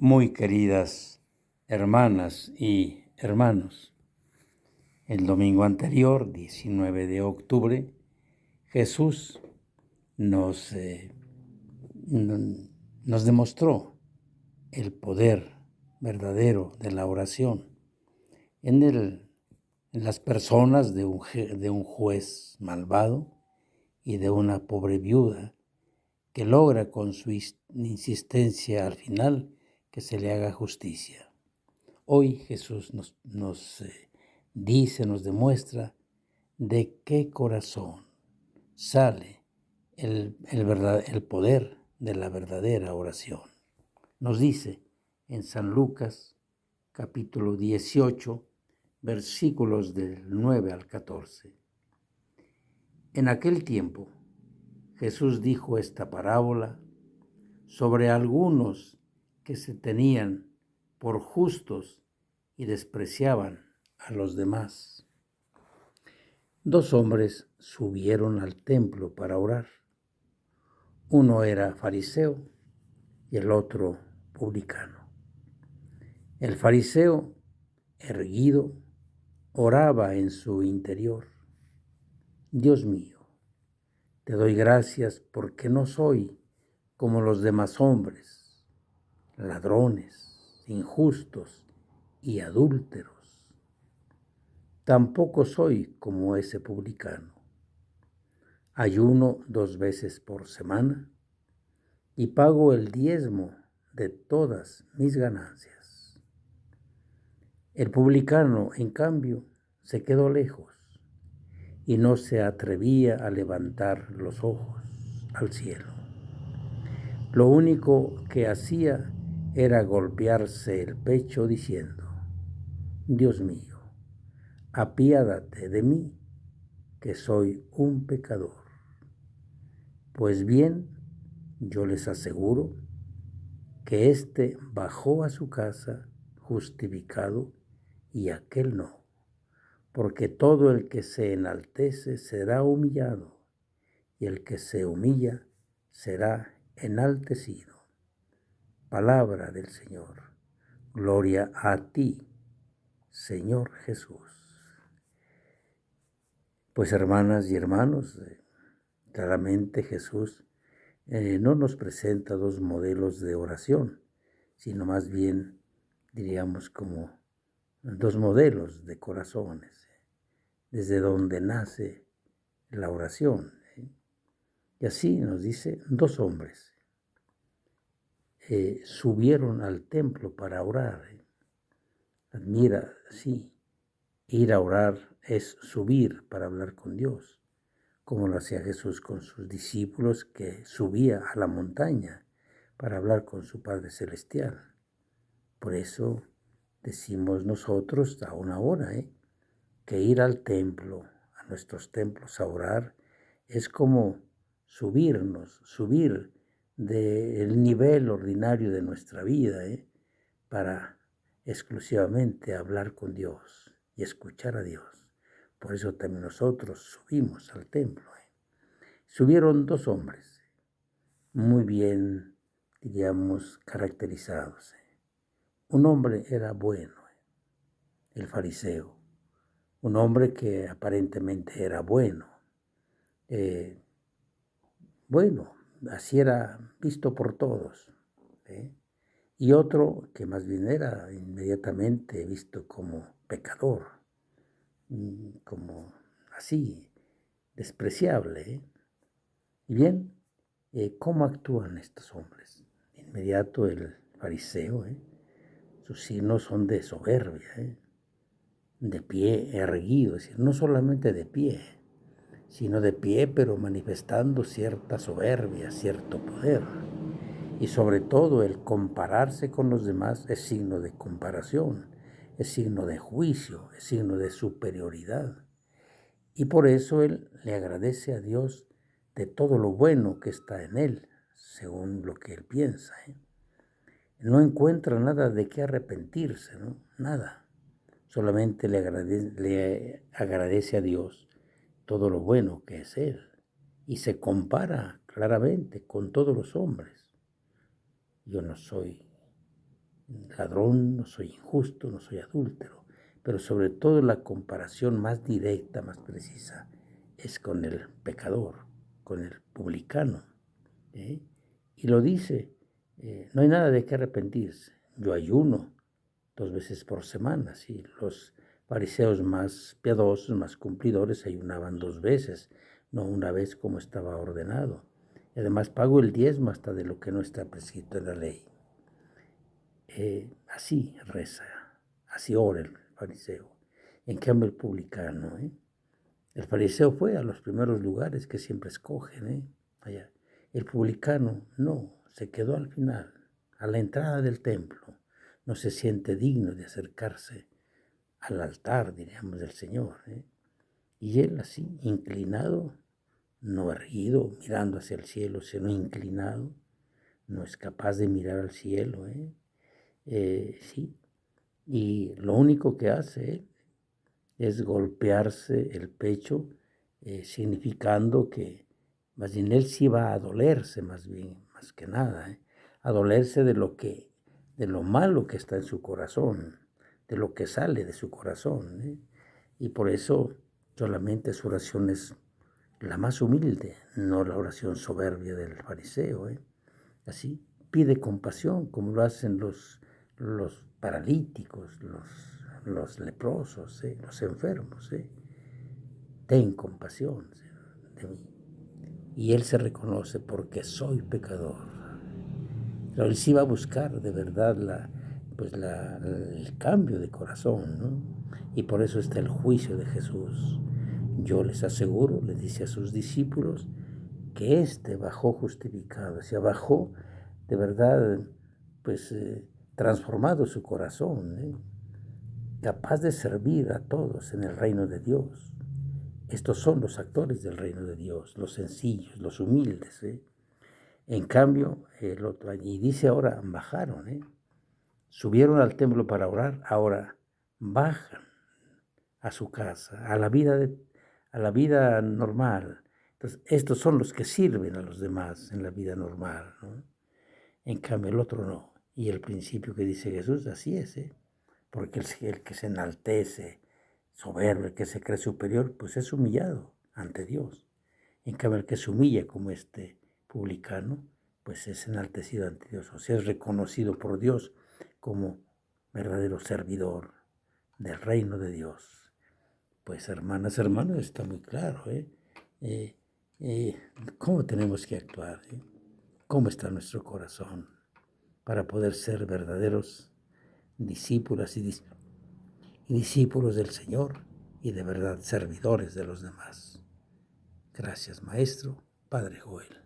Muy queridas hermanas y hermanos, el domingo anterior, 19 de octubre, Jesús nos demostró el poder verdadero de la oración en las personas de un juez malvado y de una pobre viuda que logra con su insistencia al final que se le haga justicia. Hoy Jesús nos dice, nos demuestra de qué corazón sale el poder de la verdadera oración. Nos dice en San Lucas, capítulo 18, versículos del 9 al 14. En aquel tiempo, Jesús dijo esta parábola sobre algunos que se tenían por justos y despreciaban a los demás. 2 hombres subieron al templo para orar. Uno era fariseo y el otro publicano. El fariseo, erguido, oraba en su interior: Dios mío, te doy gracias porque no soy como los demás hombres, ladrones, injustos y adúlteros. Tampoco soy como ese publicano. Ayuno 2 veces por semana y pago el diezmo de todas mis ganancias. El publicano, en cambio, se quedó lejos y no se atrevía a levantar los ojos al cielo. Lo único que hacía era golpearse el pecho diciendo: Dios mío, apiádate de mí, que soy un pecador. Pues bien, yo les aseguro que éste bajó a su casa justificado y aquel no, porque todo el que se enaltece será humillado, y el que se humilla será enaltecido. Palabra del Señor. Gloria a ti, Señor Jesús. Pues hermanas y hermanos, claramente Jesús no nos presenta 2 modelos de oración, sino más bien, diríamos, como 2 modelos de corazones, desde donde nace la oración. Y así nos dice: 2 hombres subieron al templo para orar. Admira, sí, ir a orar es subir para hablar con Dios, como lo hacía Jesús con sus discípulos, que subía a la montaña para hablar con su Padre Celestial. Por eso decimos nosotros aún ahora que ir al templo, a nuestros templos a orar, es como subir del nivel ordinario de nuestra vida para exclusivamente hablar con Dios y escuchar a Dios. Por eso también nosotros subimos al templo. Subieron 2 hombres muy bien, diríamos, caracterizados. Un hombre era bueno, el fariseo, un hombre que aparentemente era bueno. Bueno, así era visto por todos. Y otro que más bien era inmediatamente visto como pecador, como así, despreciable. Y bien, ¿cómo actúan estos hombres? Inmediato el fariseo, sus signos son de soberbia, de pie erguido, es decir, no solamente de pie, sino de pie, pero manifestando cierta soberbia, cierto poder. Y sobre todo el compararse con los demás es signo de comparación, es signo de juicio, es signo de superioridad. Y por eso él le agradece a Dios de todo lo bueno que está en él, según lo que él piensa. No encuentra nada de qué arrepentirse, ¿no? Nada. Solamente le agradece a Dios todo lo bueno que es él. Y se compara claramente con todos los hombres. Yo no soy ladrón, no soy injusto, no soy adúltero, pero sobre todo la comparación más directa, más precisa, es con el pecador, con el publicano. ¿Eh? Y lo dice, no hay nada de qué arrepentirse. Yo ayuno 2 veces por semana. ¿Sí? Los fariseos más piadosos, más cumplidores, ayunaban 2 veces, no una vez como estaba ordenado. Y además pago el diezmo hasta de lo que no está prescrito en la ley. Así reza, así ora el fariseo. En cambio el publicano, el fariseo fue a los primeros lugares que siempre escogen, allá. El publicano no, se quedó al final, a la entrada del templo. No se siente digno de acercarse al altar, diríamos, del Señor. Y él así, inclinado, no erguido, mirando hacia el cielo, sino inclinado, no es capaz de mirar al cielo. Sí, y lo único que hace él es golpearse el pecho, significando que más bien él sí va a dolerse, más que nada, a dolerse de lo malo que está en su corazón, de lo que sale de su corazón, y por eso solamente su oración es la más humilde, no la oración soberbia del fariseo, Así pide compasión, como lo hacen los paralíticos, los leprosos, los enfermos. Ten compasión de mí. Y él se reconoce porque soy pecador. Pero él sí va a buscar de verdad el cambio de corazón, ¿no? Y por eso está el juicio de Jesús. Yo les aseguro, les dice a sus discípulos, que éste bajó justificado, o sea, bajó de verdad, pues transformado su corazón, capaz de servir a todos en el reino de Dios. Estos son los actores del reino de Dios, los sencillos, los humildes. En cambio, el otro, y dice ahora, bajaron, subieron al templo para orar, ahora bajan a su casa, a la vida normal. Entonces, estos son los que sirven a los demás en la vida normal, ¿no? En cambio, el otro no. Y el principio que dice Jesús, así es, porque el que se enaltece, soberbio, el que se cree superior, pues es humillado ante Dios. En cambio, el que se humilla como este publicano, pues es enaltecido ante Dios, o sea, es reconocido por Dios como verdadero servidor del reino de Dios. Pues hermanas, hermanos, está muy claro, cómo tenemos que actuar, cómo está nuestro corazón para poder ser verdaderos discípulas y discípulos del Señor y de verdad servidores de los demás. Gracias, Maestro, Padre Joel.